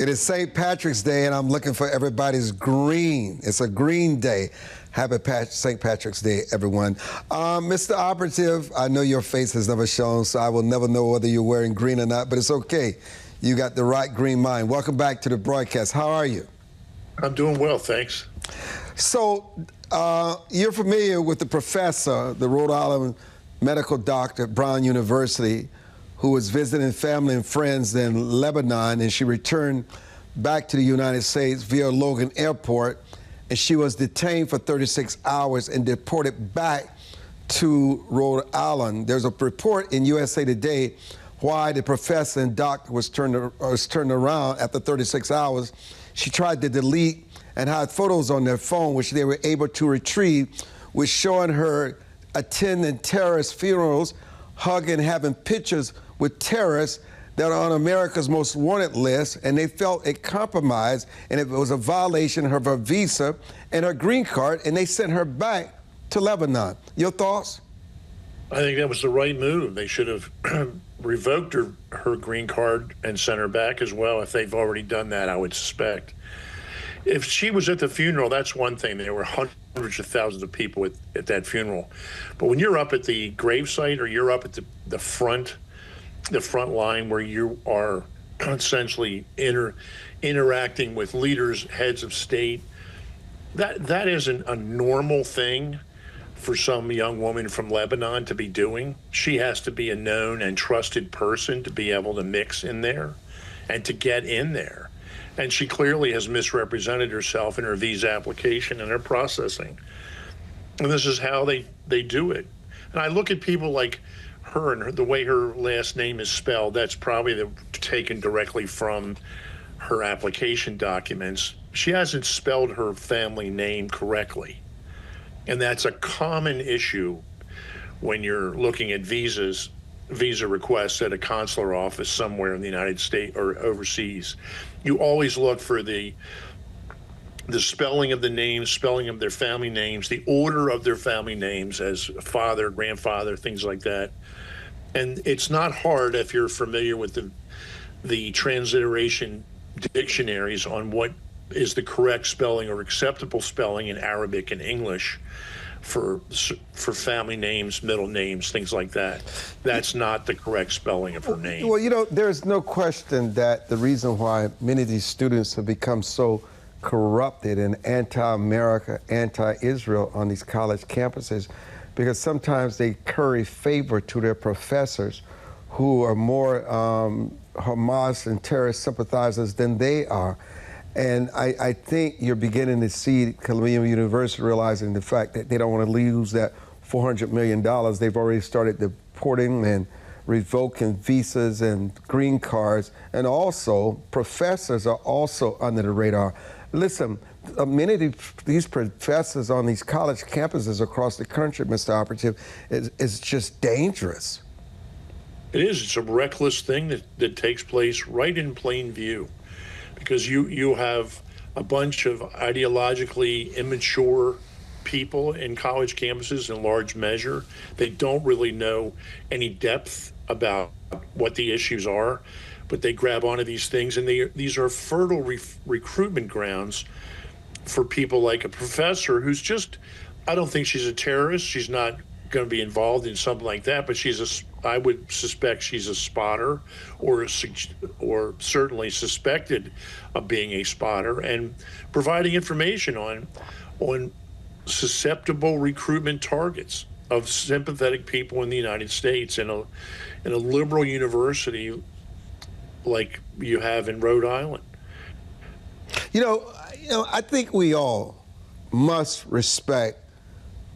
It is St. Patrick's Day, and I'm looking for everybody's green. It's a green day. Happy St. Patrick's Day, everyone. Mr. Operative, I know your face has never shown, so I will never know whether you're wearing green or not, but it's okay. You got the right green mind. Welcome back to the broadcast. How are you? I'm doing well, thanks. So, you're familiar with the professor, the Rhode Island medical doctor at Brown University, who was visiting family and friends in Lebanon, and she returned back to the United States via Logan Airport, and she was detained for 36 hours and deported back to Rhode Island. There's a report in USA Today why the professor and doctor was turned around after 36 hours. She tried to delete and had photos on their phone, which they were able to retrieve, which showing her attending terrorist funerals, hugging, having pictures with terrorists that are on America's Most Wanted list, and they felt it compromised, and it was a violation of her visa and her green card, and they sent her back to Lebanon. Your thoughts? I think that was the right move. They should have revoked her green card and sent her back as well, if they've already done that, I would suspect. If she was at the funeral, that's one thing. There were hundreds of thousands of people at that funeral. But when you're up at the gravesite, or you're up at the front line where you are essentially interacting with leaders, heads of state, that isn't a normal thing for some young woman from Lebanon to be doing. She has to be a known and trusted person to be able to mix in there and to get in there. And she clearly has misrepresented herself in her visa application and her processing. And this is how they do it. And I look at people like her and the way her last name is spelled, that's probably taken directly from her application documents. She hasn't spelled her family name correctly. And that's a common issue when you're looking at visa requests at a consular office somewhere in the United States or overseas. You always look for the spelling of the names, spelling of their family names, the order of their family names as father, grandfather, things like that. And it's not hard if you're familiar with the transliteration dictionaries on what is the correct spelling or acceptable spelling in Arabic and English for family names, middle names, things like that. That's not the correct spelling of her name. Well, you know, there's no question that the reason why many of these students have become so corrupted and anti-America, anti-Israel on these college campuses, because sometimes they curry favor to their professors who are more Hamas and terrorist sympathizers than they are. And I think you're beginning to see Columbia University realizing the fact that they don't want to lose that $400 million. They've already started deporting and revoking visas and green cards. And also, professors are also under the radar. Listen, many of these professors on these college campuses across the country, Mr. Operative, is just dangerous. It is. It's a reckless thing that takes place right in plain view. Because you have a bunch of ideologically immature people in college campuses in large measure. They don't really know any depth about what the issues are, but they grab onto these things, and these are fertile recruitment grounds for people like a professor who's just, I don't think she's a terrorist. She's not going to be involved in something like that, but I would suspect she's a spotter, or certainly suspected of being a spotter, and providing information on susceptible recruitment targets of sympathetic people in the United States in a liberal university like you have in Rhode Island. You know, I think we all must respect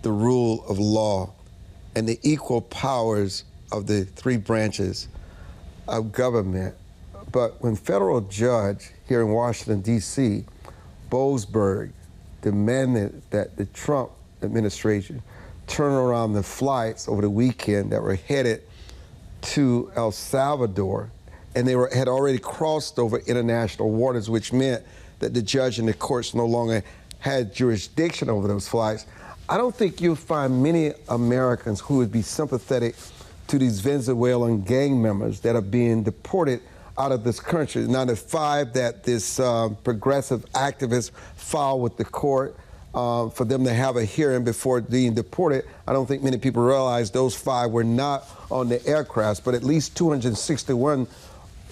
the rule of law and the equal powers of the three branches of government. But when federal judge here in Washington, D.C., Boasberg, demanded that the Trump administration turn around the flights over the weekend that were headed to El Salvador, and they had already crossed over international waters, which meant that the judge and the courts no longer had jurisdiction over those flights. I don't think you'll find many Americans who would be sympathetic to these Venezuelan gang members that are being deported out of this country. Now, the 5 that this progressive activist filed with the court for them to have a hearing before being deported, I don't think many people realize those 5 were not on the aircrafts, but at least 261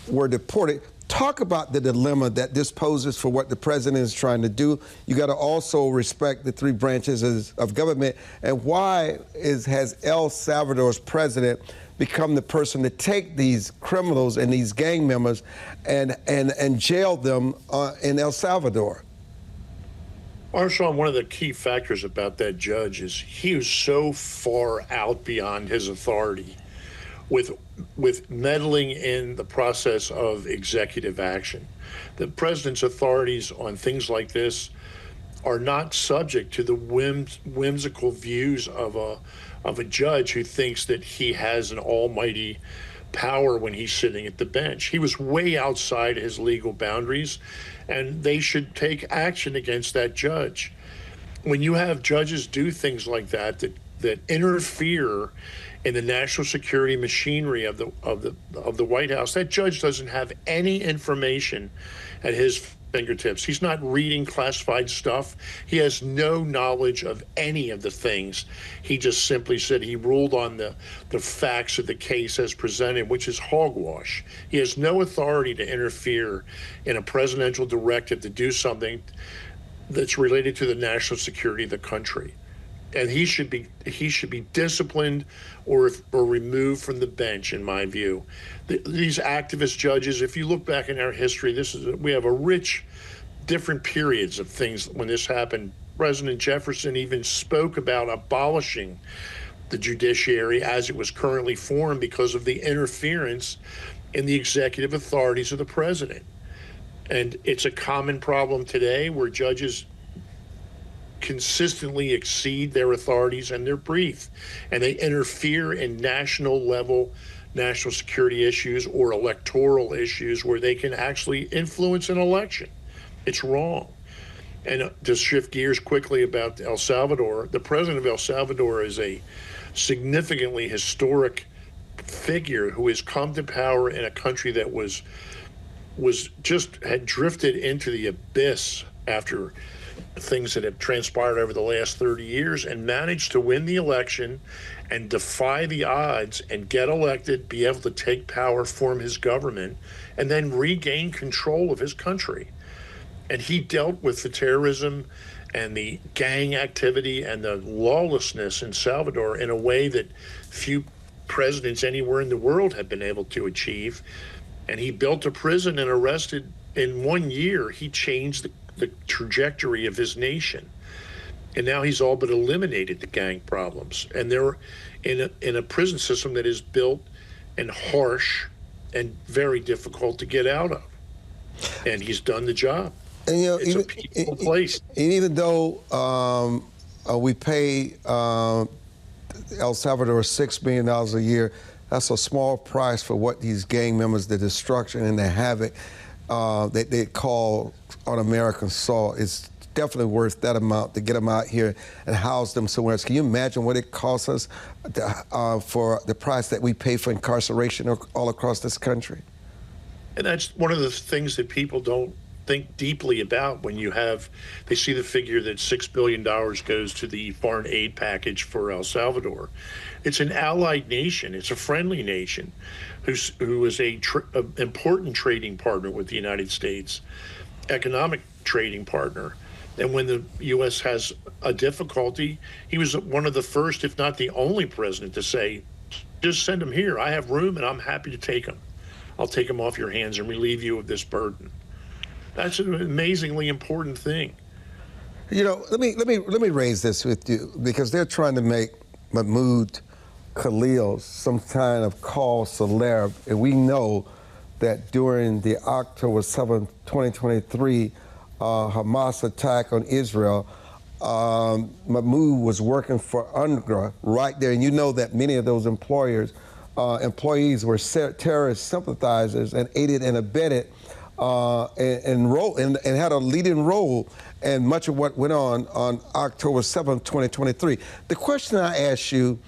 were deported. Talk about the dilemma that this poses for what the president is trying to do. You got to also respect the 3 branches of government. And why has El Salvador's president become the person to take these criminals and these gang members and jail them in El Salvador? Armstrong, one of the key factors about that judge is he was so far out beyond his authority with meddling in the process of executive action. The president's authorities on things like this are not subject to the whimsical views of a judge who thinks that he has an almighty power when he's sitting at the bench. He was way outside his legal boundaries, and they should take action against that judge. When you have judges do things like that interfere in the national security machinery of the White House, that judge doesn't have any information at his fingertips. He's not reading classified stuff. He has no knowledge of any of the things. He just simply said he ruled on the facts of the case as presented, which is hogwash. He has no authority to interfere in a presidential directive to do something that's related to the national security of the country. And he should be disciplined or removed from the bench, in my view. These activist judges, if you look back in our history, we have a rich, different periods of things when this happened. President Jefferson even spoke about abolishing the judiciary as it was currently formed because of the interference in the executive authorities of the president. And it's a common problem today where judges consistently exceed their authorities and their brief, and they interfere in national security issues or electoral issues where they can actually influence an election. It's wrong. And to shift gears quickly about El Salvador, the president of El Salvador is a significantly historic figure who has come to power in a country that had drifted into the abyss after things that have transpired over the last 30 years, and managed to win the election and defy the odds and get elected, be able to take power, form his government, and then regain control of his country. And he dealt with the terrorism and the gang activity and the lawlessness in Salvador in a way that few presidents anywhere in the world have been able to achieve. And he built a prison and arrested, in 1 year, he changed the trajectory of his nation. And now he's all but eliminated the gang problems. And they're in a prison system that is built and harsh and very difficult to get out of. And he's done the job. And it's a peaceful place. And even though we pay El Salvador $6 million a year, that's a small price for what these gang members, the destruction and the havoc that they call on American soil. It's definitely worth that amount to get them out here and house them somewhere else. Can you imagine what it costs us for the price that we pay for incarceration all across this country? And that's one of the things that people don't think deeply about when they see the figure that $6 billion goes to the foreign aid package for El Salvador. It's an allied nation. It's a friendly nation who is an important trading partner with the United States, economic trading partner. And when the U.S. has a difficulty, he was one of the first, if not the only president to say, just send them here. I have room and I'm happy to take them. I'll take them off your hands and relieve you of this burden. That's an amazingly important thing. You know, let me raise this with you, because they're trying to make Mahmoud Khalil some kind of call celeb, and we know that during the October 7th, 2023 Hamas attack on Israel, Mahmoud was working for UNRWA right there, and you know that many of those employees were terrorist sympathizers and aided and abetted and had a leading role in much of what went on October 7th, 2023. The question I ask you,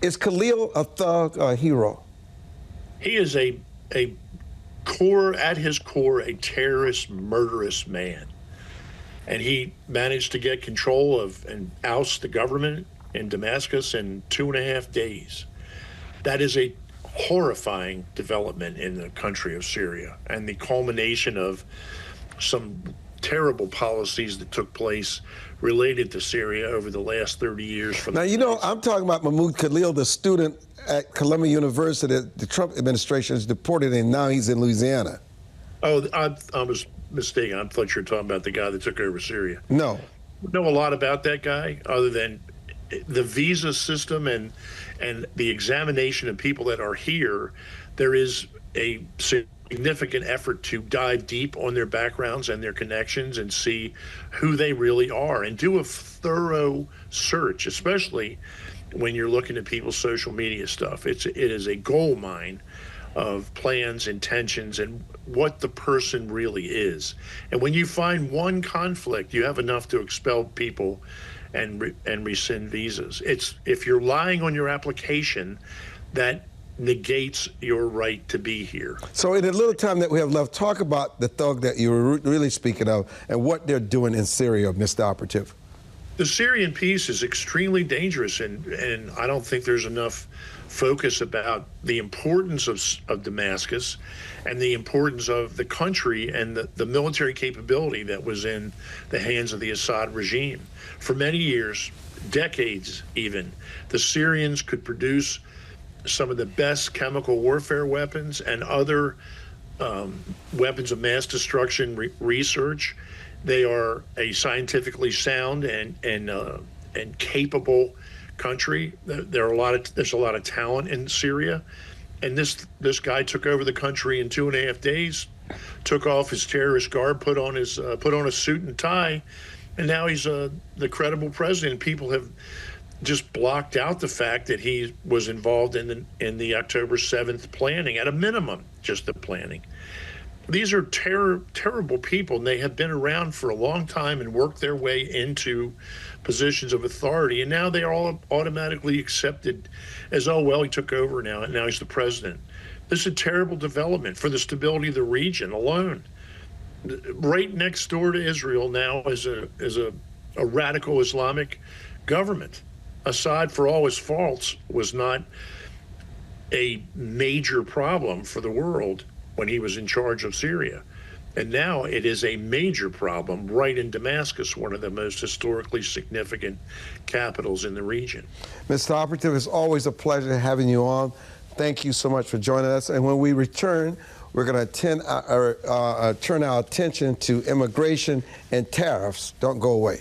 is Khalil a thug or a hero? He is a at his core, a terrorist, murderous man. And he managed to get control of and oust the government in Damascus in 2.5 days. That is a horrifying development in the country of Syria, and the culmination of some terrible policies that took place related to Syria over the last 30 years. Now, you know, I'm talking about Mahmoud Khalil, the student at Columbia University that the Trump administration has deported, and now he's in Louisiana. Oh, I was mistaken. I thought you were talking about the guy that took over Syria. No. Know a lot about that guy, other than the visa system and the examination of people that are here. There is a significant effort to dive deep on their backgrounds and their connections and see who they really are and do a thorough search, especially when you're looking at people's social media stuff. It is a gold mine of plans, intentions, and what the person really is. And when you find one conflict, you have enough to expel people and rescind visas. If you're lying on your application, that negates your right to be here. So in the little time that we have left, talk about the thug that you were really speaking of and what they're doing in Syria, Mr. Operative. The Syrian peace is extremely dangerous, and I don't think there's enough focus about the importance of Damascus and the importance of the country and the military capability that was in the hands of the Assad regime. For many years, decades even, the Syrians could produce some of the best chemical warfare weapons and other weapons of mass destruction research. They are a scientifically sound and capable country. There's a lot of talent in Syria, and this guy took over the country in 2.5 days, took off his terrorist garb, put on a suit and tie, and now he's the credible president. People have just blocked out the fact that he was involved in the October 7th planning, at a minimum, just the planning. These are terrible people, and they have been around for a long time and worked their way into positions of authority, and now they are all automatically accepted as, oh, well, he took over now, and now he's the president. This is a terrible development for the stability of the region alone. Right next door to Israel now is a radical Islamic government. Assad, for all his faults, was not a major problem for the world when he was in charge of Syria. And now it is a major problem right in Damascus, one of the most historically significant capitals in the region. Mr. Operative, it's always a pleasure having you on. Thank you so much for joining us. And when we return, we're going to turn our attention to immigration and tariffs. Don't go away.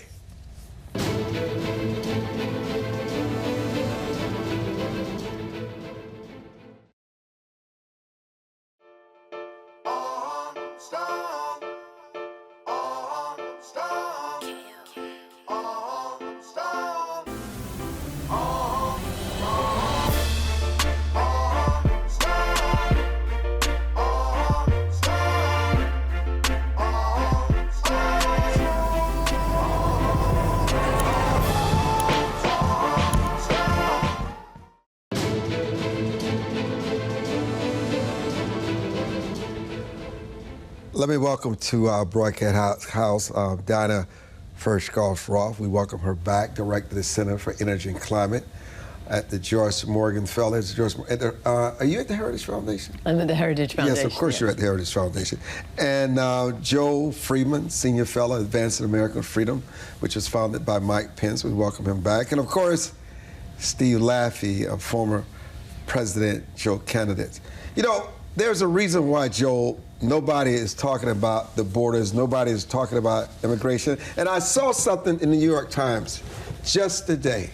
Let me welcome to our broadcast house Dinah Furchtgott-Roth. We welcome her back, Director of the Center for Energy and Climate at the Joyce Morgan Fellows. Are you at the Heritage Foundation? I'm at the Heritage Foundation. Yes, of course you're at the Heritage Foundation. And Joe Freeman, Senior Fellow, Advancing American Freedom, which was founded by Mike Pence. We welcome him back. And of course, Steve Laffey, a former presidential candidate. You know, there's a reason why, Joe, nobody is talking about the borders, nobody is talking about immigration. And I saw something in the New York Times just today.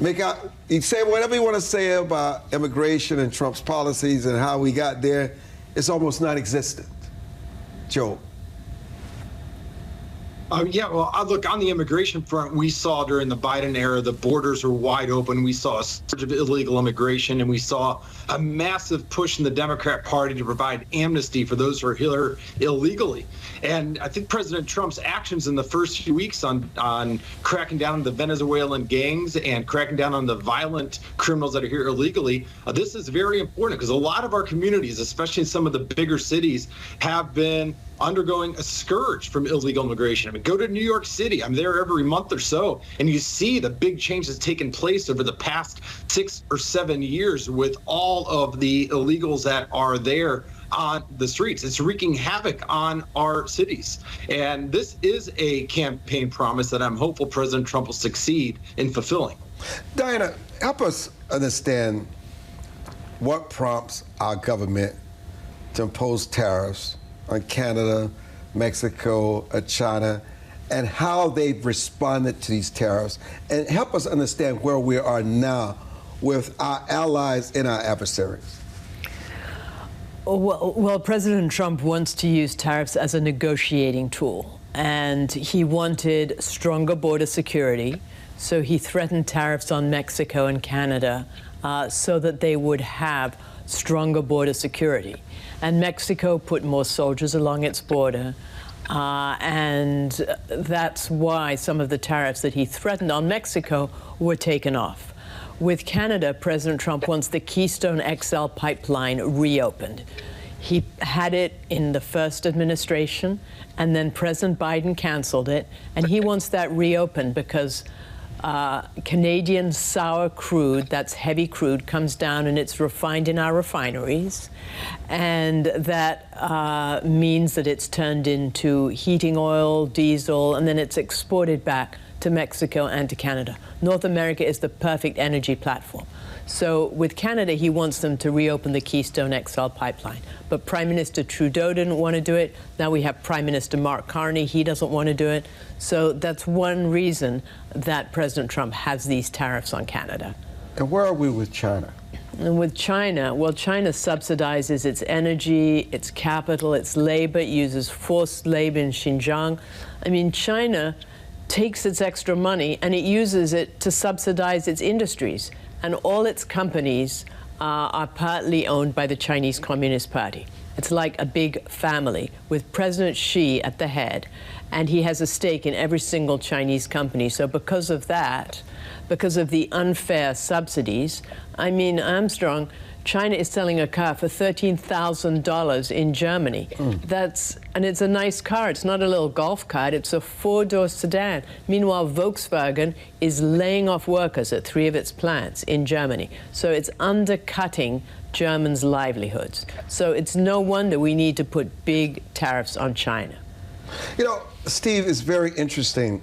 You say whatever you want to say about immigration and Trump's policies and how we got there, it's almost non-existent. Joe. Yeah, well, look, on the immigration front, we saw during the Biden era, the borders were wide open. We saw a surge of illegal immigration, and we saw a massive push in the Democrat Party to provide amnesty for those who are here illegally. And I think President Trump's actions in the first few weeks on cracking down on the Venezuelan gangs and cracking down on the violent criminals that are here illegally, this is very important because a lot of our communities, especially in some of the bigger cities, have been undergoing a scourge from illegal immigration. I mean, go to New York City. I'm there every month or so, and you see the big changes taking place over the past 6 or 7 years with all of the illegals that are there on the streets. It's wreaking havoc on our cities. And this is a campaign promise that I'm hopeful President Trump will succeed in fulfilling. Diana, help us understand what prompts our government to impose tariffs on Canada, Mexico, China, and how they've responded to these tariffs, and help us understand where we are now with our allies and our adversaries. Well, President Trump wants to use tariffs as a negotiating tool, and he wanted stronger border security, so he threatened tariffs on Mexico and Canada so that they would have stronger border security. And Mexico put more soldiers along its border, and that's why some of the tariffs that he threatened on Mexico were taken off. With Canada, President Trump wants the Keystone XL pipeline reopened. He had it in the first administration, and then President Biden canceled it, and he wants that reopened because Canadian sour crude, that's heavy crude, comes down and it's refined in our refineries. And that means that it's turned into heating oil, diesel, and then it's exported back to Mexico and to Canada. North America is the perfect energy platform. So with Canada, he wants them to reopen the Keystone XL pipeline. But Prime Minister Trudeau didn't want to do it. Now we have Prime Minister Mark Carney. He doesn't want to do it. So that's one reason that President Trump has these tariffs on Canada. And where are we with China? And with China, well, China subsidizes its energy, its capital, its labor. It uses forced labor in Xinjiang. I mean, China takes its extra money and it uses it to subsidize its industries. And all its companies are partly owned by the Chinese Communist Party. It's like a big family with President Xi at the head, and he has a stake in every single Chinese company. So because of that, because of the unfair subsidies, I mean, Armstrong, China is selling a car for $13,000 in Germany. And it's a nice car. It's not a little golf cart. It's a four-door sedan. Meanwhile, Volkswagen is laying off workers at 3 of its plants in Germany. So it's undercutting Germans' livelihoods. So it's no wonder we need to put big tariffs on China. You know, Steve, it's very interesting.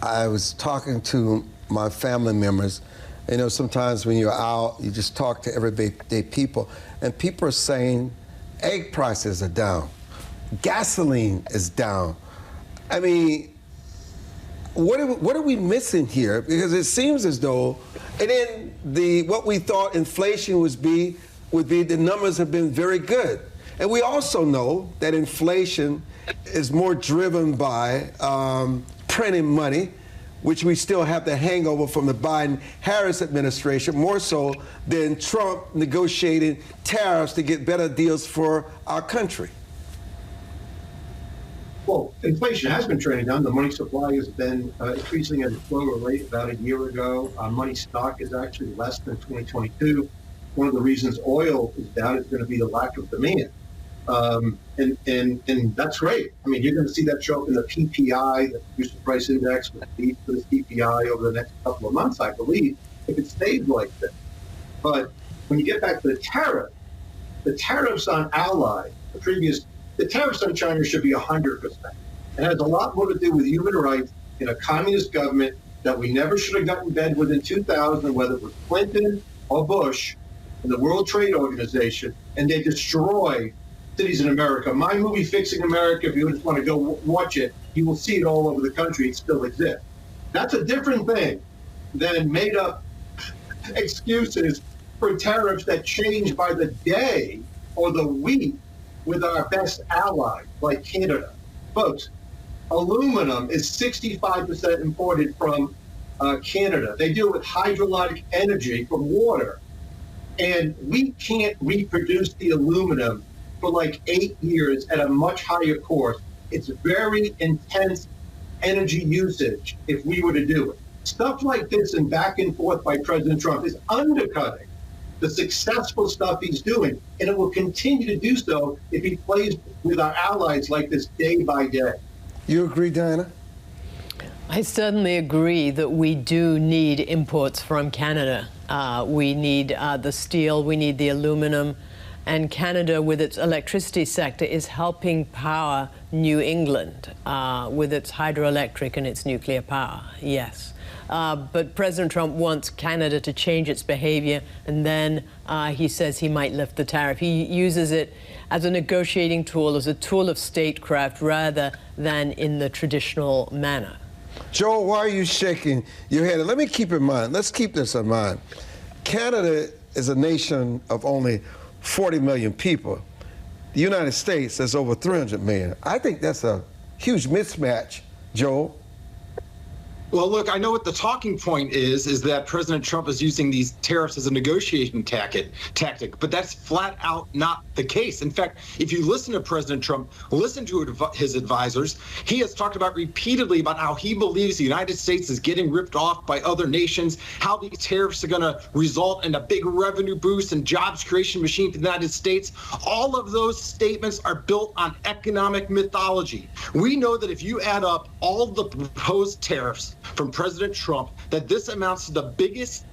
I was talking to my family members. You know, sometimes when you're out, you just talk to everyday people, and people are saying egg prices are down, gasoline is down. I mean, what are we missing here? Because it seems as though, and then what we thought inflation would be the numbers have been very good. And we also know that inflation is more driven by printing money, which we still have the hangover from the Biden-Harris administration, more so than Trump negotiating tariffs to get better deals for our country. Well, inflation has been trending down. The money supply has been increasing at a slower rate. About a year ago, money stock is actually less than 2022. One of the reasons oil is down is going to be the lack of demand. And that's great. I mean, you're going to see that show up in the PPI, the Producer Price Index, with the lead for this PPI over the next couple of months, I believe, if it stays like this. But when you get back to the tariffs on allies, the tariffs on China should be 100%. It has a lot more to do with human rights in a communist government that we never should have gotten in bed with in 2000, whether it was Clinton or Bush and the World Trade Organization, and they destroyed cities in America. My movie, Fixing America, if you just want to go watch it, you will see it all over the country. It still exists. That's a different thing than made-up excuses for tariffs that change by the day or the week with our best allies, like Canada. Folks, Aluminum is 65% imported from Canada. They deal with hydroelectric energy from water. And we can't reproduce the aluminum for like 8 years at a much higher cost. It's very intense energy usage if we were to do it. Stuff like this and back and forth by President Trump is undercutting the successful stuff he's doing, and it will continue to do so if he plays with our allies like this day by day. You agree, Diana? I certainly agree that we do need imports from Canada. We need the steel, we need the aluminum, and Canada, with its electricity sector, is helping power New England with its hydroelectric and its nuclear power, yes. But President Trump wants Canada to change its behavior, and then he says he might lift the tariff. He uses it as a negotiating tool, as a tool of statecraft, rather than in the traditional manner. Joel, why are you shaking your head? And let me keep in mind, let's keep this in mind. Canada is a nation of only 40 million people. The United States is over 300 million. I think that's a huge mismatch, Joel. Well, look, I know what the talking point is that President Trump is using these tariffs as a negotiation tactic, but that's flat out not the case. In fact, if you listen to President Trump, listen to his advisors, he has talked about repeatedly about how he believes the United States is getting ripped off by other nations, how these tariffs are going to result in a big revenue boost and jobs creation machine for the United States. All of those statements are built on economic mythology. We know that if you add up all the proposed tariffs from President Trump, that this amounts to the biggest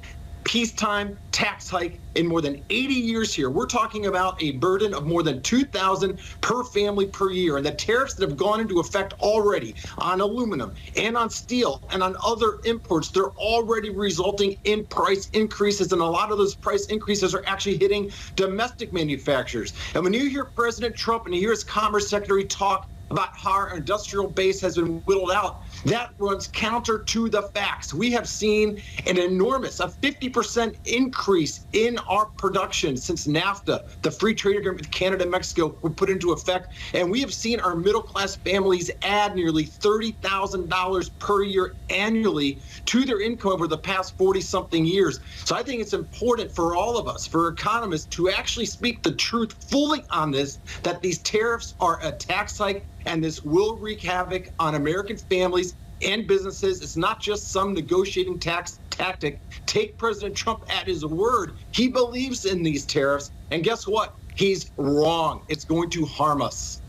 peacetime tax hike in more than 80 years here. We're talking about a burden of more than $2,000 per family per year. And the tariffs that have gone into effect already on aluminum and on steel and on other imports, they're already resulting in price increases. And a lot of those price increases are actually hitting domestic manufacturers. And when you hear President Trump and you hear his Commerce Secretary talk about how our industrial base has been whittled out, that runs counter to the facts. We have seen an enormous, a 50% increase in our production since NAFTA, the free trade agreement with Canada and Mexico, were put into effect. And we have seen our middle-class families add nearly $30,000 per year annually to their income over the past 40-something years. So I think it's important for all of us, for economists, to actually speak the truth fully on this, that these tariffs are a tax hike, and this will wreak havoc on American families and businesses. It's not just some negotiating tactic. Take President Trump at his word. He believes in these tariffs. And guess what? He's wrong. It's going to harm us.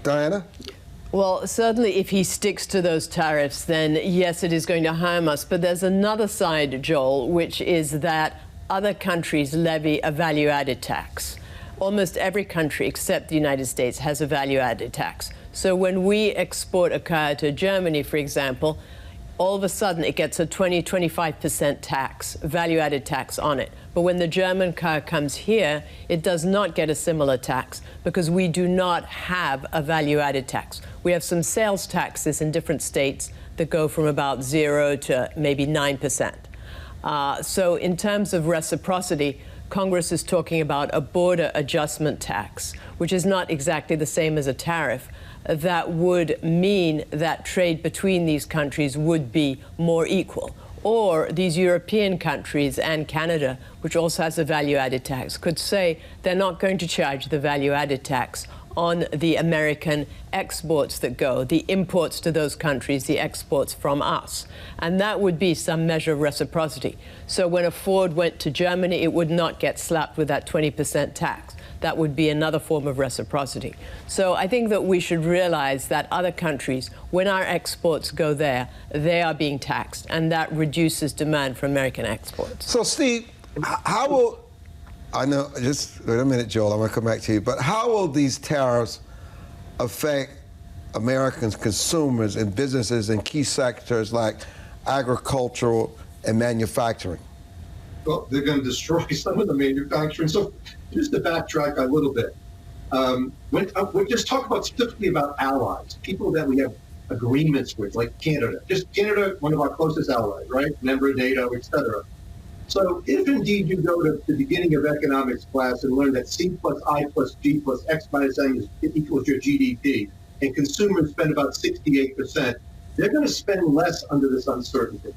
Diana? Well, certainly if he sticks to those tariffs, then yes, it is going to harm us. But there's another side, Joel, which is that other countries levy a value-added tax. Almost every country except the United States has a value-added tax. So when we export a car to Germany, for example, all of a sudden it gets a 20-25% tax, value-added tax on it. But when the German car comes here, it does not get a similar tax because we do not have a value-added tax. We have some sales taxes in different states that go from about 0 to maybe 9%. So in terms of reciprocity, Congress is talking about a border adjustment tax, which is not exactly the same as a tariff. That would mean that trade between these countries would be more equal. Or these European countries and Canada, which also has a value-added tax, could say they're not going to charge the value-added tax on the American exports that go, the imports to those countries, the exports from us. And that would be some measure of reciprocity. So when a Ford went to Germany, it would not get slapped with that 20% tax. That would be another form of reciprocity. So I think that we should realize that other countries, when our exports go there, they are being taxed, and that reduces demand for American exports. So, Steve, how will, I know, just wait a minute, Joel, I'm going to come back to you, but how will these tariffs affect American consumers and businesses in key sectors like agricultural and manufacturing? Well, they're going to destroy some of the manufacturing. So just to backtrack a little bit, we're just talking about specifically about allies, people that we have agreements with, like Canada. Just Canada, one of our closest allies, right? Member of NATO, et cetera. So if indeed you go to the beginning of economics class and learn that C plus I plus G plus X minus M equals your GDP, and consumers spend about 68%. They're going to spend less under this uncertainty.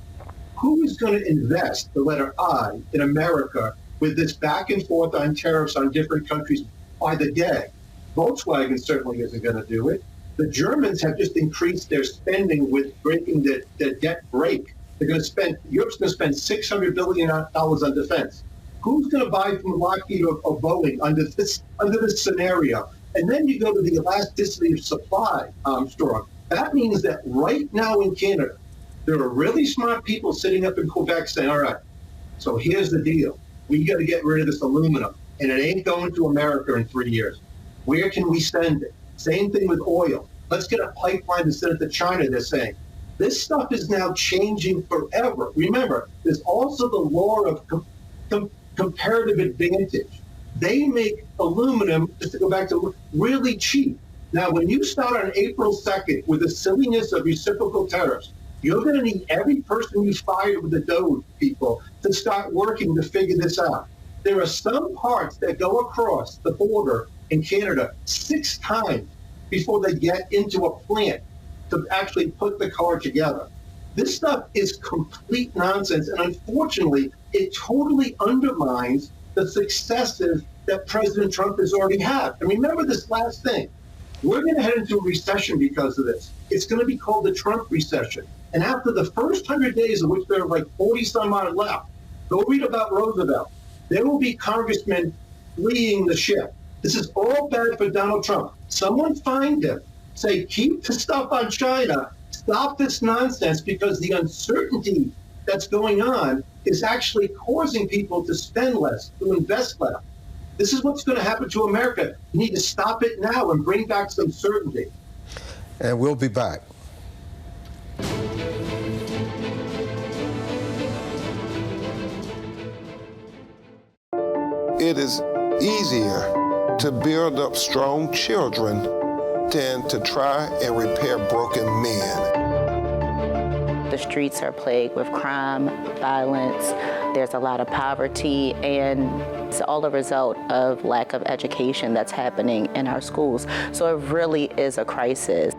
Who is going to invest, the letter I, in America with this back and forth on tariffs on different countries by the day? Volkswagen certainly isn't going to do it. The Germans have just increased their spending with breaking the debt brake. They're going to spend, Europe's going to spend $600 billion on defense. Who's going to buy from Lockheed or Boeing under this scenario? And then you go to the elasticity of supply, Armstrong. That means that right now in Canada, there are really smart people sitting up in Quebec saying, all right, so here's the deal. We got to get rid of this aluminum, and it ain't going to America in 3 years. Where can we send it? Same thing with oil. Let's get a pipeline to send it to China, they're saying. This stuff is now changing forever. Remember, there's also the law of comparative advantage. They make aluminum, just to go back to really cheap. Now, when you start on April 2nd with the silliness of reciprocal tariffs, you're going to need every person you fired with the Doge people to start working to figure this out. There are some parts that go across the border in Canada 6 times before they get into a plant to actually put the car together. This stuff is complete nonsense, and unfortunately, it totally undermines the successes that President Trump has already had. And remember this last thing. We're going to head into a recession because of this. It's going to be called the Trump recession. And after the first 100 days, of which there are like 40 some odd left, go read about Roosevelt. There will be congressmen fleeing the ship. This is all bad for Donald Trump. Someone find him. Say, keep the stuff on China. Stop this nonsense, because the uncertainty that's going on is actually causing people to spend less, to invest less. This is what's going to happen to America. You need to stop it now and bring back some certainty. And we'll be back. It is easier to build up strong children than to try and repair broken men. The streets are plagued with crime, violence. There's a lot of poverty, and it's all a result of lack of education that's happening in our schools. So it really is a crisis.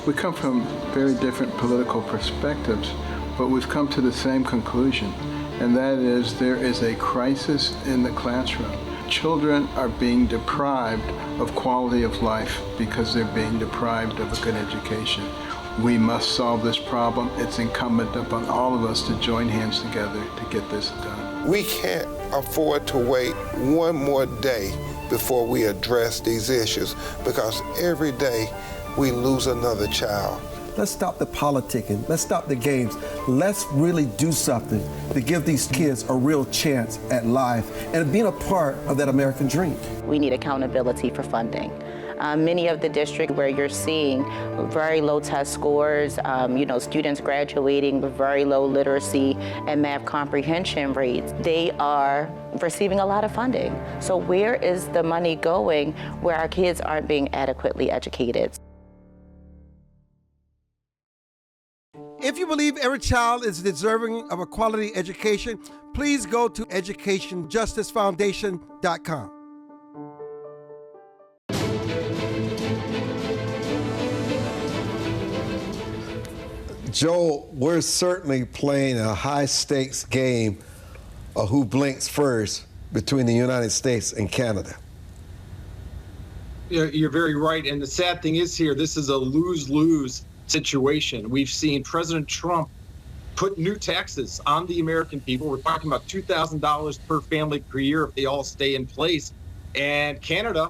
We come from very different political perspectives, but we've come to the same conclusion, and that is there is a crisis in the classroom. Children are being deprived of quality of life because they're being deprived of a good education. We must solve this problem. It's incumbent upon all of us to join hands together to get this done. We can't afford to wait one more day before we address these issues, because every day we lose another child. Let's stop the politicking. Let's stop the games. Let's really do something to give these kids a real chance at life and being a part of that American dream. We need accountability for funding. Many of the districts where you're seeing very low test scores, students graduating with very low literacy and math comprehension rates, they are receiving a lot of funding. So where is the money going where our kids aren't being adequately educated? If you believe every child is deserving of a quality education, please go to educationjusticefoundation.com. Joe, we're certainly playing a high-stakes game of who blinks first between the United States and Canada. You're very right. And the sad thing is here, this is a lose-lose situation. We've seen President Trump put new taxes on the American people. We're talking about $2,000 per family per year if they all stay in place. And Canada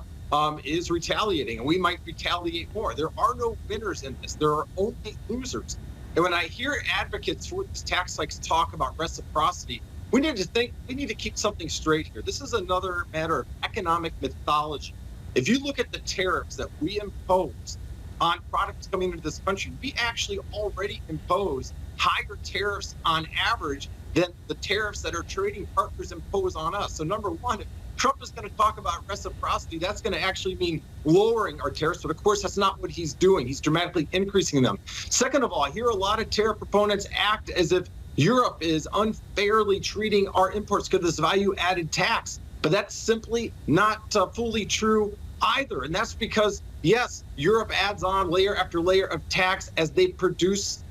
is retaliating, and we might retaliate more. There are no winners in this. There are only losers. And when I hear advocates for these tax hikes talk about reciprocity, we need to keep something straight here. This is another matter of economic mythology. If you look at the tariffs that we impose on products coming into this country, we actually already impose higher tariffs on average than the tariffs that our trading partners impose on us. So number one, if Trump is going to talk about reciprocity, that's going to actually mean lowering our tariffs. But of course, that's not what he's doing. He's dramatically increasing them. Second of all, I hear a lot of tariff proponents act as if Europe is unfairly treating our imports because of this value-added tax. But that's simply not fully true either. And that's because, yes, Europe adds on layer after layer of tax as they produce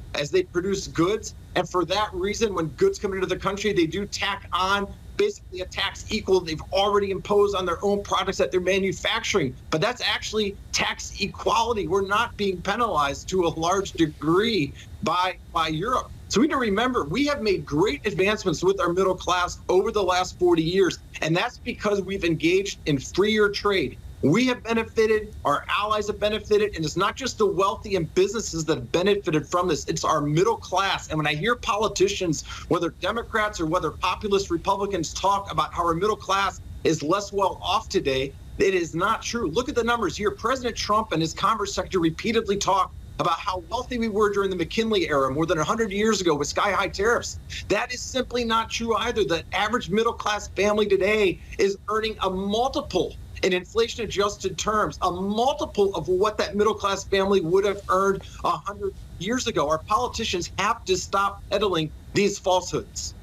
goods. And for that reason, when goods come into the country, they do tack on basically a tax equal they've already imposed on their own products that they're manufacturing. But that's actually tax equality. We're not being penalized to a large degree by Europe. So we need to remember, we have made great advancements with our middle class over the last 40 years, and that's because we've engaged in freer trade. We have benefited, our allies have benefited, and it's not just the wealthy and businesses that have benefited from this, it's our middle class. And when I hear politicians, whether Democrats or whether populist Republicans, talk about how our middle class is less well off today, it is not true. Look at the numbers here. President Trump and his Commerce Secretary repeatedly talk about how wealthy we were during the McKinley era more than 100 years ago with sky-high tariffs. That is simply not true either. The average middle-class family today is earning a multiple in inflation-adjusted terms, a multiple of what that middle-class family would have earned 100 years ago. Our politicians have to stop peddling these falsehoods.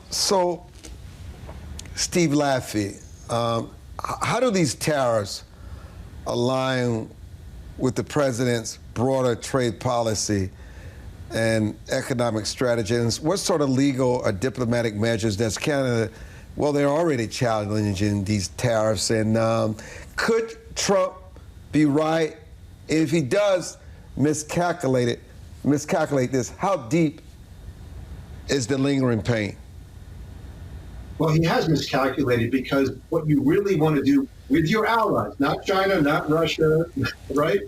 So, Steve Laffey, how do these tariffs align with the president's broader trade policy and economic strategy? And what sort of legal or diplomatic measures does Canada, well, they're already challenging these tariffs, and could Trump be right? If he does miscalculate this, how deep is the lingering pain? Well, he has miscalculated, because what you really want to do with your allies, not China, not Russia, right?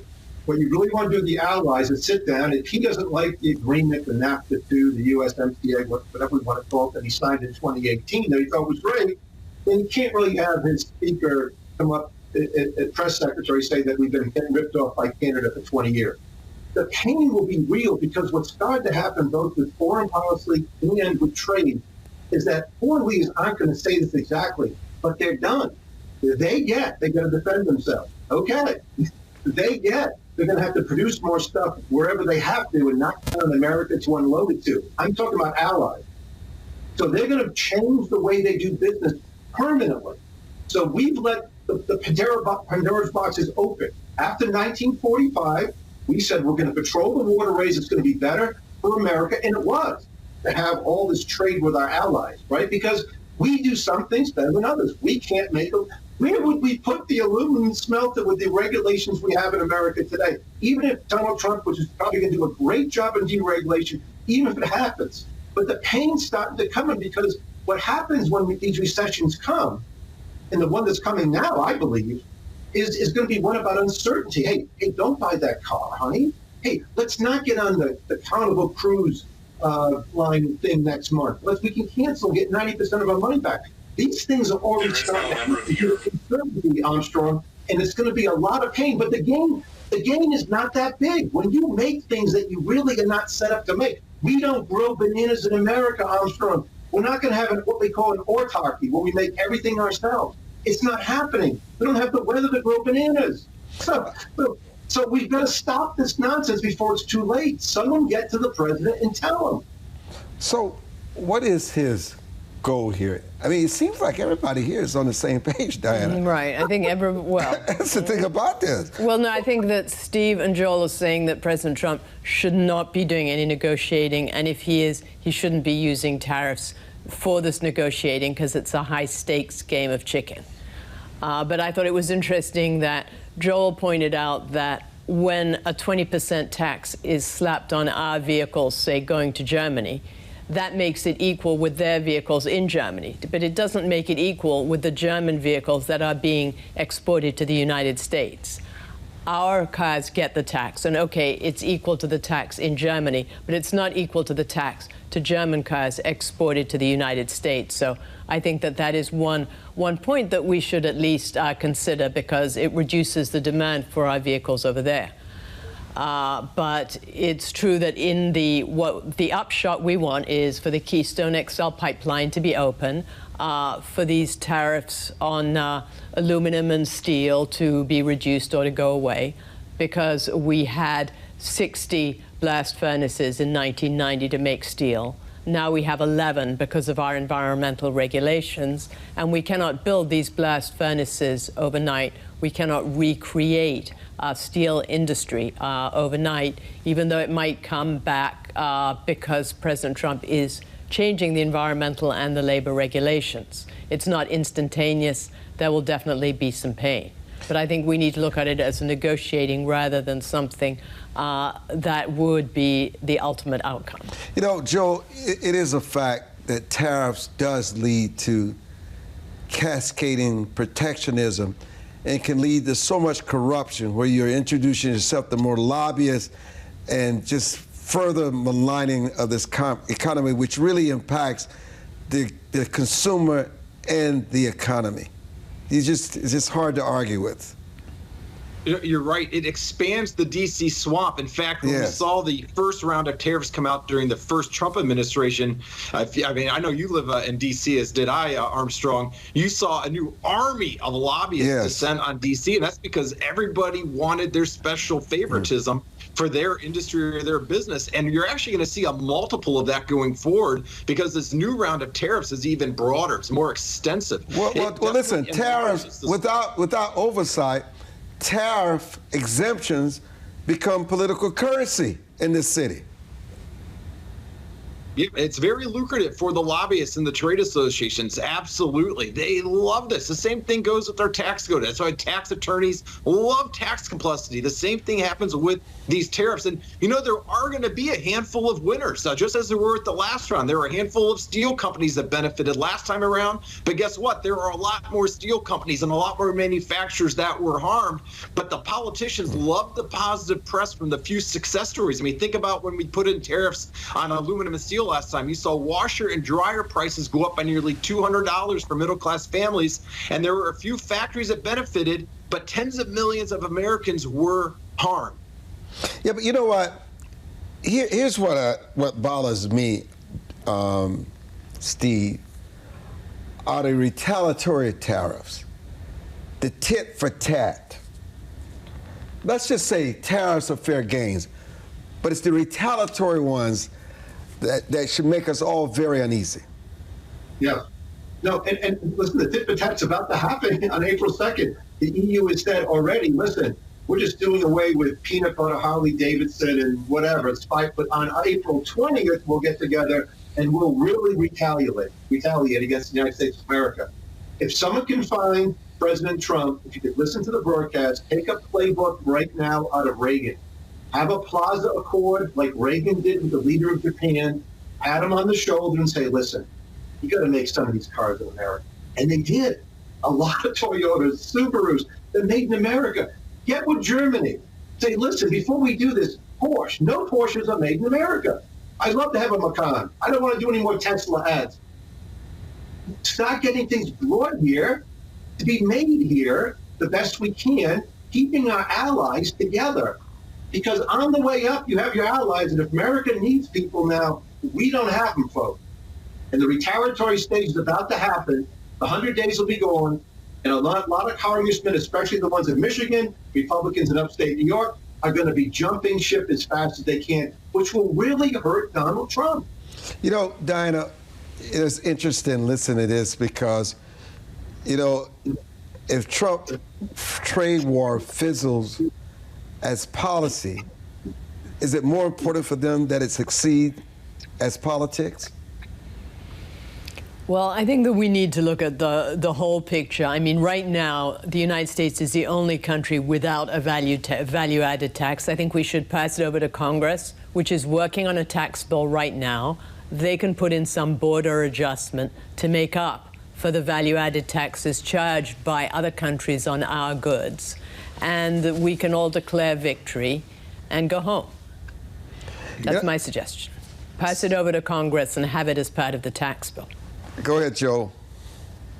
What you really want to do with the allies is sit down. If he doesn't like the agreement, the NAFTA 2, the USMCA, whatever we want to call it, that he signed in 2018, that he thought was great, then you can't really have his speaker come up, a press secretary, say that we've been getting ripped off by Canada for 20 years. The pain will be real, because what's started to happen both with foreign policy and with trade is that foreign leaders aren't going to say this exactly, but they're done. They're going to defend themselves. Okay. They're going to have to produce more stuff wherever they have to and not count on America to unload it to. I'm talking about allies. So they're going to change the way they do business permanently. So we've let the Pandora's boxes open. After 1945, we said we're going to control the waterways. It's going to be better for America. And it was, to have all this trade with our allies, right? Because we do some things better than others. We can't make them. Where would we put the aluminum smelter with the regulations we have in America today? Even if Donald Trump, which is probably going to do a great job in deregulation, even if it happens. But the pain's starting to come in, because what happens when these recessions come, and the one that's coming now, I believe, is going to be one about uncertainty. Hey, don't buy that car, honey. Hey, let's not get on the Carnival Cruise line thing next month. We can cancel and get 90% of our money back. These things are already starting to happen, Armstrong, and it's going to be a lot of pain. But the gain is not that big. When you make things that you really are not set up to make, we don't grow bananas in America, Armstrong. We're not going to have what we call an autarky, where we make everything ourselves. It's not happening. We don't have the weather to grow bananas. So we've got to stop this nonsense before it's too late. Someone get to the president and tell him. So what is his goal here? I mean, it seems like everybody here is on the same page, Diana. Right. I think that's the thing about this. Well, no, I think that Steve and Joel are saying that President Trump should not be doing any negotiating, and if he is, he shouldn't be using tariffs for this negotiating, because it's a high-stakes game of chicken. But I thought it was interesting that Joel pointed out that when a 20% tax is slapped on our vehicles, say, going to Germany, that makes it equal with their vehicles in Germany. But it doesn't make it equal with the German vehicles that are being exported to the United States. Our cars get the tax, and okay, it's equal to the tax in Germany, but it's not equal to the tax to German cars exported to the United States. So I think that that is one point that we should at least consider, because it reduces the demand for our vehicles over there. But it's true that in the upshot we want is for the Keystone XL pipeline to be open, for these tariffs on aluminum and steel to be reduced or to go away, because we had 60 blast furnaces in 1990 to make steel. Now we have 11 because of our environmental regulations, and we cannot build these blast furnaces overnight We cannot recreate steel industry overnight, even though it might come back because President Trump is changing the environmental and the labor regulations. It's not instantaneous. There will definitely be some pain. But I think we need to look at it as a negotiating rather than something that would be the ultimate outcome. You know, Joe, it is a fact that tariffs does lead to cascading protectionism and can lead to so much corruption where you're introducing yourself to more lobbyists and just further maligning of this economy, which really impacts the consumer and the economy. It's just hard to argue with. You're right. It expands the D.C. swamp. In fact, when we saw the first round of tariffs come out during the first Trump administration, I mean, I know you live in D.C., as did I, Armstrong. You saw a new army of lobbyists descend on D.C., and that's because everybody wanted their special favoritism for their industry or their business. And you're actually going to see a multiple of that going forward because this new round of tariffs is even broader. It's more extensive. Well, listen, tariffs, without oversight, tariff exemptions become political currency in this city. Yeah, it's very lucrative for the lobbyists and the trade associations. Absolutely. They love this. The same thing goes with our tax code. That's why tax attorneys love tax complexity. The same thing happens with these tariffs. And, you know, there are going to be a handful of winners. Just as there were at the last round, there were a handful of steel companies that benefited last time around. But guess what? There are a lot more steel companies and a lot more manufacturers that were harmed. But the politicians love the positive press from the few success stories. I mean, think about when we put in tariffs on aluminum and steel last time. You saw washer and dryer prices go up by nearly $200 for middle-class families, and there were a few factories that benefited, but tens of millions of Americans were harmed. Yeah, but you know what? Here's what bothers me, Steve, are the retaliatory tariffs, the tit for tat. Let's just say tariffs are fair gains, but it's the retaliatory ones that should make us all very uneasy. Yeah. No, and listen, the tit for tat's about to happen on April 2nd. The EU has said already, listen, we're just doing away with peanut butter, Harley Davidson, and whatever. It's fine. But on April 20th, we'll get together and we'll really retaliate against the United States of America. If someone can find President Trump, if you could listen to the broadcast, take a playbook right now out of Reagan. Have a Plaza Accord like Reagan did with the leader of Japan, pat him on the shoulder and say, listen, you got to make some of these cars in America. And they did. A lot of Toyotas, Subarus, they're made in America. Get with Germany. Say, listen, before we do this, Porsche, no Porsches are made in America. I'd love to have a Macan. I don't want to do any more Tesla ads. Start getting things brought here to be made here the best we can, keeping our allies together. Because on the way up, you have your allies, and if America needs people now, we don't have them, folks. And the retaliatory stage is about to happen. The 100 days will be gone, and a lot of congressmen, especially the ones in Michigan, Republicans in upstate New York, are going to be jumping ship as fast as they can, which will really hurt Donald Trump. You know, Diana, it's interesting listening to this because, you know, if Trump trade war fizzles as policy, is it more important for them that it succeed as politics? Well, I think that we need to look at the whole picture. I mean, right now, the United States is the only country without a value-added tax. I think we should pass it over to Congress, which is working on a tax bill right now. They can put in some border adjustment to make up for the value-added taxes charged by other countries on our goods. And we can all declare victory and go home. That's my suggestion. Pass it over to Congress and have it as part of the tax bill. Go ahead, Joe.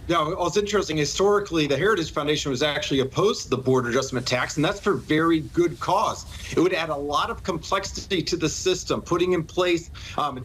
Yeah, well, it's interesting. Historically, the Heritage Foundation was actually opposed to the border adjustment tax, and that's for very good cause. It would add a lot of complexity to the system, putting in place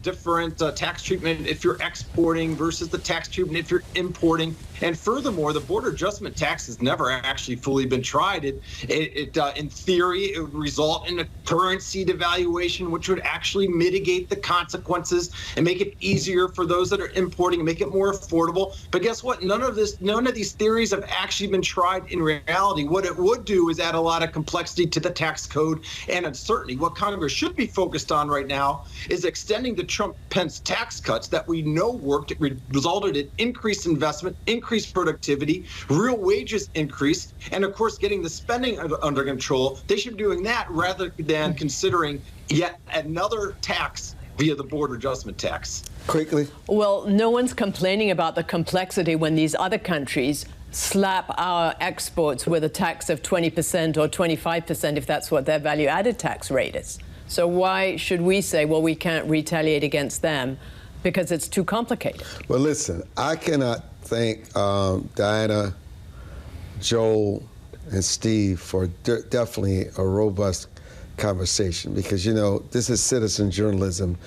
different tax treatment if you're exporting versus the tax treatment if you're importing. And furthermore, the border adjustment tax has never actually fully been tried. In theory, it would result in a currency devaluation, which would actually mitigate the consequences and make it easier for those that are importing and make it more affordable. But guess what? None of these theories have actually been tried in reality. What it would do is add a lot of complexity to the tax code and uncertainty. What Congress should be focused on right now is extending the Trump-Pence tax cuts that we know worked. It resulted in increased investment, increased productivity, real wages increased, and of course getting the spending under control. They should be doing that rather than considering yet another tax via the border adjustment tax. Quickly. Well, no one's complaining about the complexity when these other countries slap our exports with a tax of 20% or 25% if that's what their value-added tax rate is. So why should we say, well, we can't retaliate against them because it's too complicated? Well, listen, I cannot thank Diana, Joel, and Steve for definitely a robust conversation because, you know, this is citizen journalism,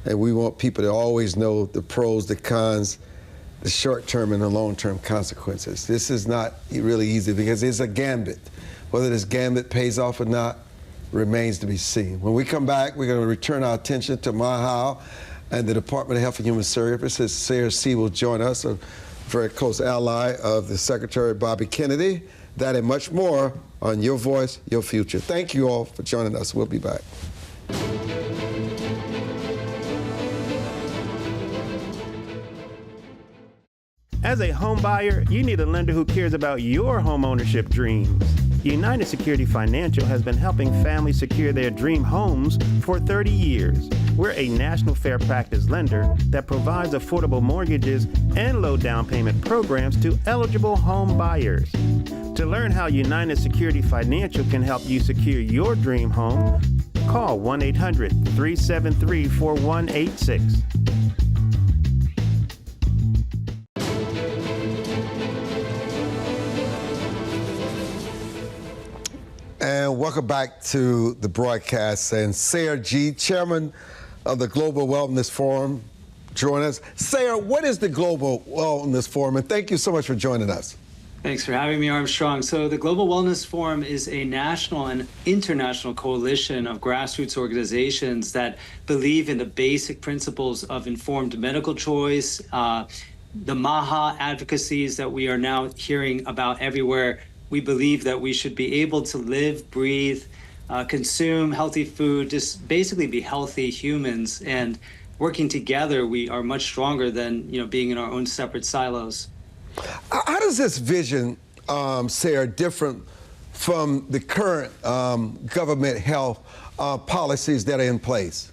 and we want people to always know the pros, the cons, the short-term and the long-term consequences. This is not really easy because it's a gambit. Whether this gambit pays off or not remains to be seen. When we come back, we're going to return our attention to MAHA and the Department of Health and Human Services. Sarah C. will join us, a very close ally of the Secretary Bobby Kennedy. That and much more on Your Voice, Your Future. Thank you all for joining us. We'll be back. As a home buyer, you need a lender who cares about your home ownership dreams. United Security Financial has been helping families secure their dream homes for 30 years. We're a national fair practice lender that provides affordable mortgages and low down payment programs to eligible home buyers. To learn how United Security Financial can help you secure your dream home, call 1-800-373-4186. And welcome back to the broadcast. And Sarah G., chairman of the Global Wellness Forum, join us. Sarah, what is the Global Wellness Forum? And thank you so much for joining us. Thanks for having me, Armstrong. So the Global Wellness Forum is a national and international coalition of grassroots organizations that believe in the basic principles of informed medical choice, the MAHA advocacies that we are now hearing about everywhere. We believe that we should be able to live, breathe, consume healthy food, just basically be healthy humans. And working together, we are much stronger than being in our own separate silos. How does this vision, Sarah, different from the current government health policies that are in place?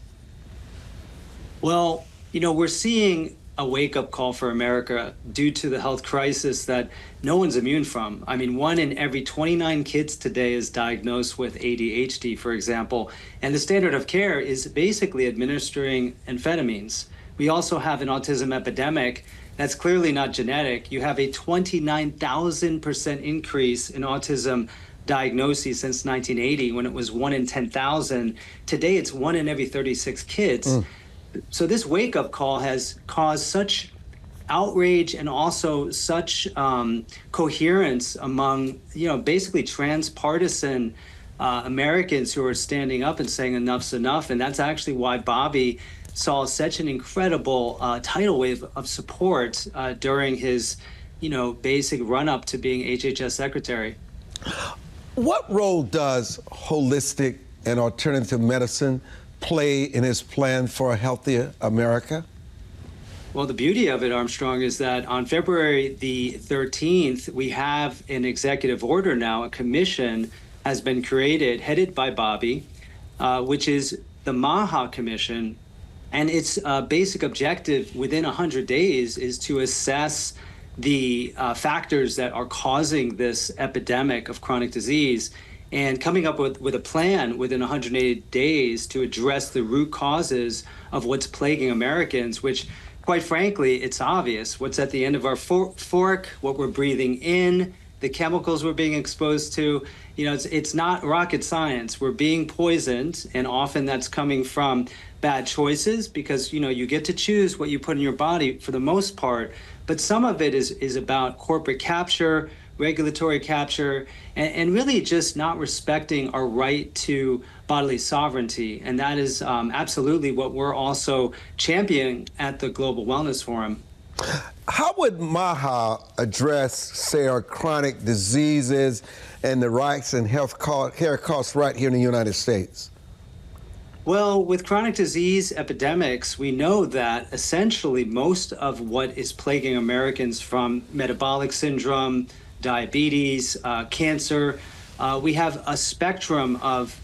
Well, we're seeing a wake-up call for America due to the health crisis that no one's immune from. I mean, 1 in every 29 kids today is diagnosed with ADHD, for example, and the standard of care is basically administering amphetamines. We also have an autism epidemic that's clearly not genetic. You have a 29,000% increase in autism diagnoses since 1980, when it was 1 in 10,000. Today, it's 1 in every 36 kids. So this wake-up call has caused such outrage and also such coherence among, basically transpartisan Americans who are standing up and saying enough's enough. And that's actually why Bobby saw such an incredible tidal wave of support during his, basic run-up to being HHS secretary. What role does holistic and alternative medicine play in his plan for a healthier America? Well, the beauty of it, Armstrong, is that on February the 13th, we have an executive order now. A commission has been created, headed by Bobby, which is the MAHA Commission. And its basic objective within 100 days is to assess the factors that are causing this epidemic of chronic disease and coming up with a plan within 180 days to address the root causes of what's plaguing Americans, which, quite frankly, it's obvious. What's at the end of our fork, what we're breathing in, the chemicals we're being exposed to. It's not rocket science. We're being poisoned, and often that's coming from bad choices because, you get to choose what you put in your body for the most part. But some of it is about corporate capture, regulatory capture, and really just not respecting our right to bodily sovereignty. And that is absolutely what we're also championing at the Global Wellness Forum. How would MAHA address, say, our chronic diseases and the rise in care costs right here in the United States? Well, with chronic disease epidemics, we know that essentially most of what is plaguing Americans, from metabolic syndrome, diabetes, cancer, we have a spectrum of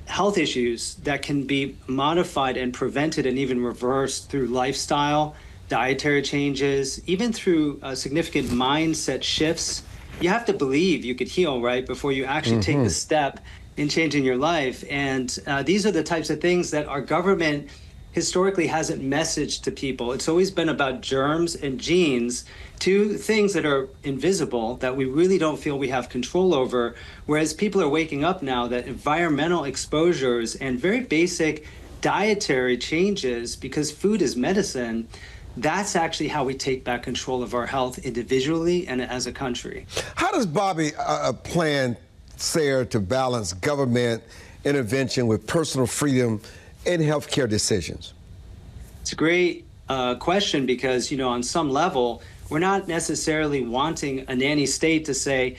health issues that can be modified and prevented and even reversed through lifestyle, dietary changes, even through significant mindset shifts. You have to believe you could heal, right, before you actually take the step in changing your life. And these are the types of things that our government historically hasn't messaged to people. It's always been about germs and genes, two things that are invisible that we really don't feel we have control over, whereas people are waking up now that environmental exposures and very basic dietary changes, because food is medicine, that's actually how we take back control of our health individually and as a country. How does Bobby plan, Sarah, to balance government intervention with personal freedom in healthcare decisions? It's a great question because, on some level, we're not necessarily wanting a nanny state to say,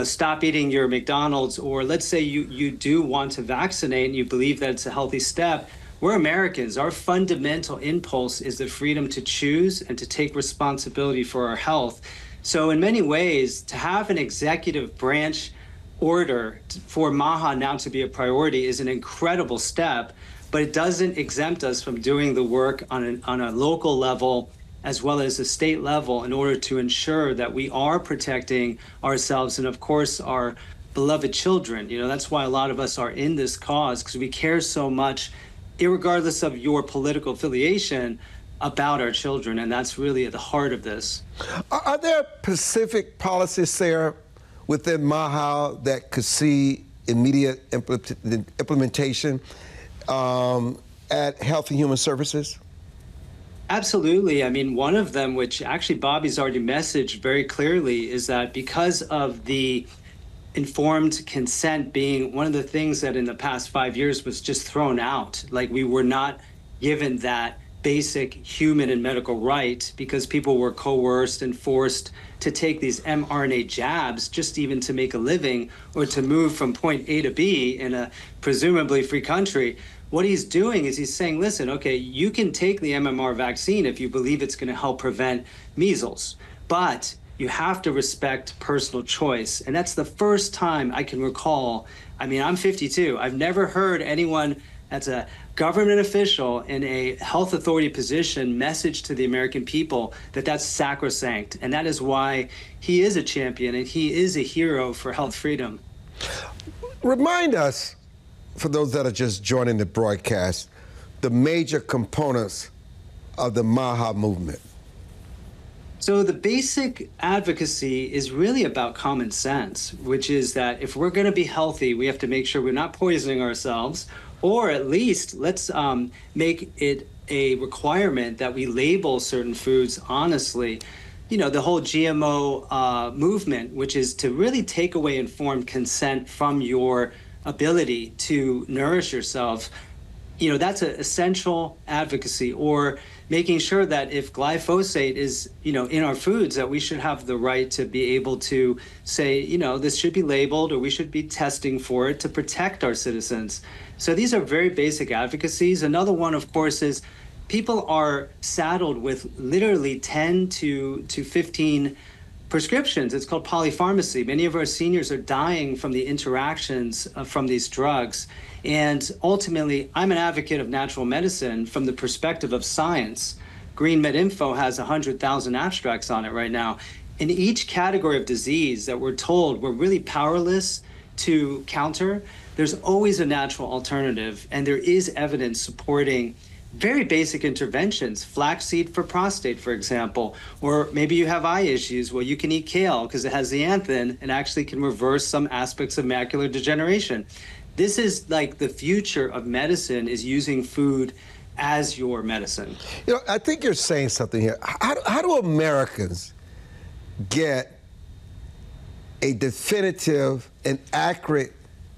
stop eating your McDonald's, or let's say you do want to vaccinate and you believe that it's a healthy step. We're Americans. Our fundamental impulse is the freedom to choose and to take responsibility for our health. So in many ways, to have an executive branch order for MAHA now to be a priority is an incredible step, but it doesn't exempt us from doing the work on a local level as well as a state level in order to ensure that we are protecting ourselves and, of course, our beloved children. That's why a lot of us are in this cause, because we care so much, irregardless of your political affiliation, about our children, and that's really at the heart of this. Are there specific policies, Sarah, within MAHA that could see immediate implementation at Health and Human Services? Absolutely. I mean, one of them, which actually Bobby's already messaged very clearly, is that because of the informed consent being one of the things that in the past 5 years was just thrown out, like we were not given that basic human and medical right because people were coerced and forced to take these mRNA jabs just even to make a living or to move from point A to B in a presumably free country. What he's doing is he's saying, listen, okay, you can take the MMR vaccine if you believe it's going to help prevent measles, but you have to respect personal choice. And that's the first time I can recall. I mean, I'm 52. I've never heard anyone that's a government official in a health authority position message to the American people that that's sacrosanct. And that is why he is a champion and he is a hero for health freedom. Remind us, for those that are just joining the broadcast, the major components of the MAHA movement. So the basic advocacy is really about common sense, which is that if we're going to be healthy, we have to make sure we're not poisoning ourselves, or at least let's make it a requirement that we label certain foods honestly. The whole GMO movement, which is to really take away informed consent from your ability to nourish yourself, that's an essential advocacy. Or making sure that if glyphosate is, in our foods, that we should have the right to be able to say, this should be labeled or we should be testing for it to protect our citizens. So these are very basic advocacies. Another one, of course, is people are saddled with literally 10 to 15 prescriptions. It's called polypharmacy. Many of our seniors are dying from the interactions from these drugs. And ultimately, I'm an advocate of natural medicine from the perspective of science. Green Med Info has 100,000 abstracts on it right now. In each category of disease that we're told we're really powerless to counter, there's always a natural alternative. And there is evidence supporting very basic interventions, flaxseed for prostate, for example, or maybe you have eye issues. Well, you can eat kale because it has zeaxanthin and actually can reverse some aspects of macular degeneration. This is like the future of medicine, is using food as your medicine. You know, I think you're saying something here. How do Americans get a definitive and accurate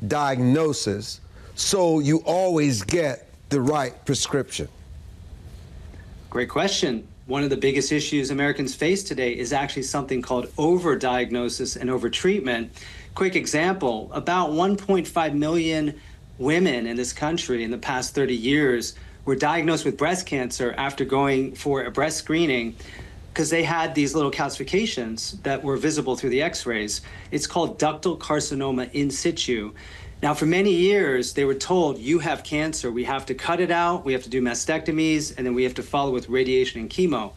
diagnosis so you always get the right prescription? Great question. One of the biggest issues Americans face today is actually something called overdiagnosis and overtreatment. Quick example, about 1.5 million women in this country in the past 30 years were diagnosed with breast cancer after going for a breast screening because they had these little calcifications that were visible through the x-rays. It's called ductal carcinoma in situ. Now, for many years, they were told, you have cancer. We have to cut it out. We have to do mastectomies, and then we have to follow with radiation and chemo.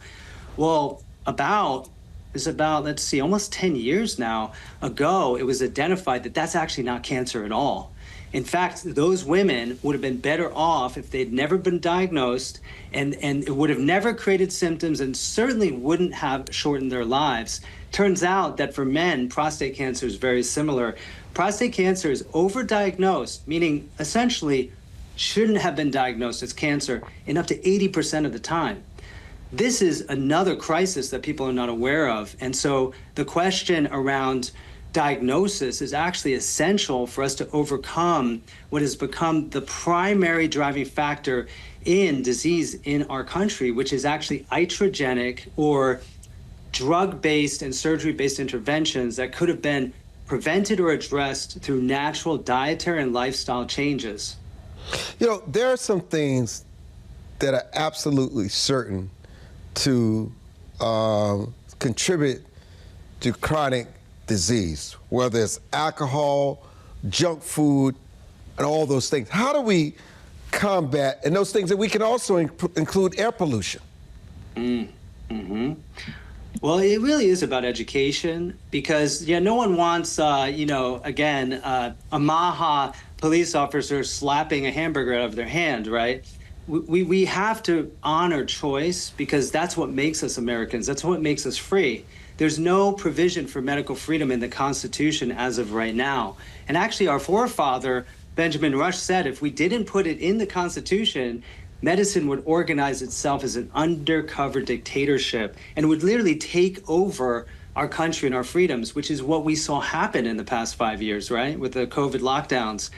Well, let's see, almost 10 years now ago, it was identified that that's actually not cancer at all. In fact, those women would have been better off if they'd never been diagnosed, and it would have never created symptoms and certainly wouldn't have shortened their lives. Turns out that for men, prostate cancer is very similar. Prostate cancer is overdiagnosed, meaning essentially shouldn't have been diagnosed as cancer in up to 80% of the time. This is another crisis that people are not aware of. And so the question around diagnosis is actually essential for us to overcome what has become the primary driving factor in disease in our country, which is actually iatrogenic or drug-based and surgery-based interventions that could have been prevented or addressed through natural dietary and lifestyle changes. You know, there are some things that are absolutely certain to contribute to chronic disease, whether it's alcohol, junk food, and all those things. How do we combat, and those things that we can also include air pollution? Well, it really is about education because, no one wants, a Maha police officer slapping a hamburger out of their hand, right? We have to honor choice because that's what makes us Americans. That's what makes us free. There's no provision for medical freedom in the Constitution as of right now. And actually, our forefather, Benjamin Rush, said if we didn't put it in the Constitution, medicine would organize itself as an undercover dictatorship and would literally take over our country and our freedoms, which is what we saw happen in the past 5 years, right, with the COVID lockdowns.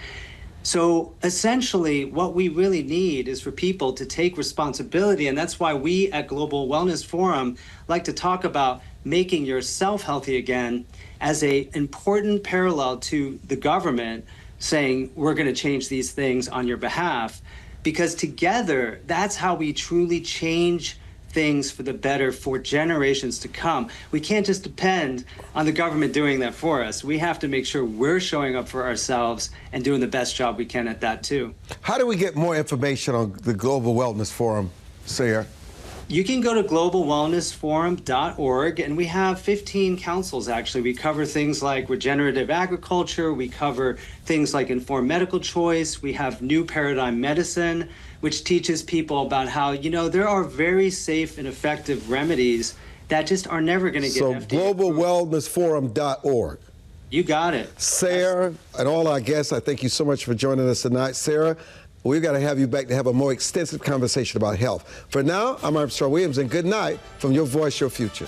So essentially, what we really need is for people to take responsibility, and that's why we at Global Wellness Forum like to talk about making yourself healthy again as an important parallel to the government saying, we're going to change these things on your behalf. Because together, that's how we truly change things for the better for generations to come. We can't just depend on the government doing that for us. We have to make sure we're showing up for ourselves and doing the best job we can at that, too. How do we get more information on the Global Wellness Forum, Sarah? You can go to globalwellnessforum.org, and we have 15 councils, actually. We cover things like regenerative agriculture. We cover things like informed medical choice. We have new paradigm medicine, which teaches people about how, there are very safe and effective remedies that just are never going to get FDA. So globalwellnessforum.org. You got it. Sarah, and all our guests, I thank you so much for joining us tonight. Sarah, we've got to have you back to have a more extensive conversation about health. For now, I'm Armstrong Williams, and good night from Your Voice, Your Future.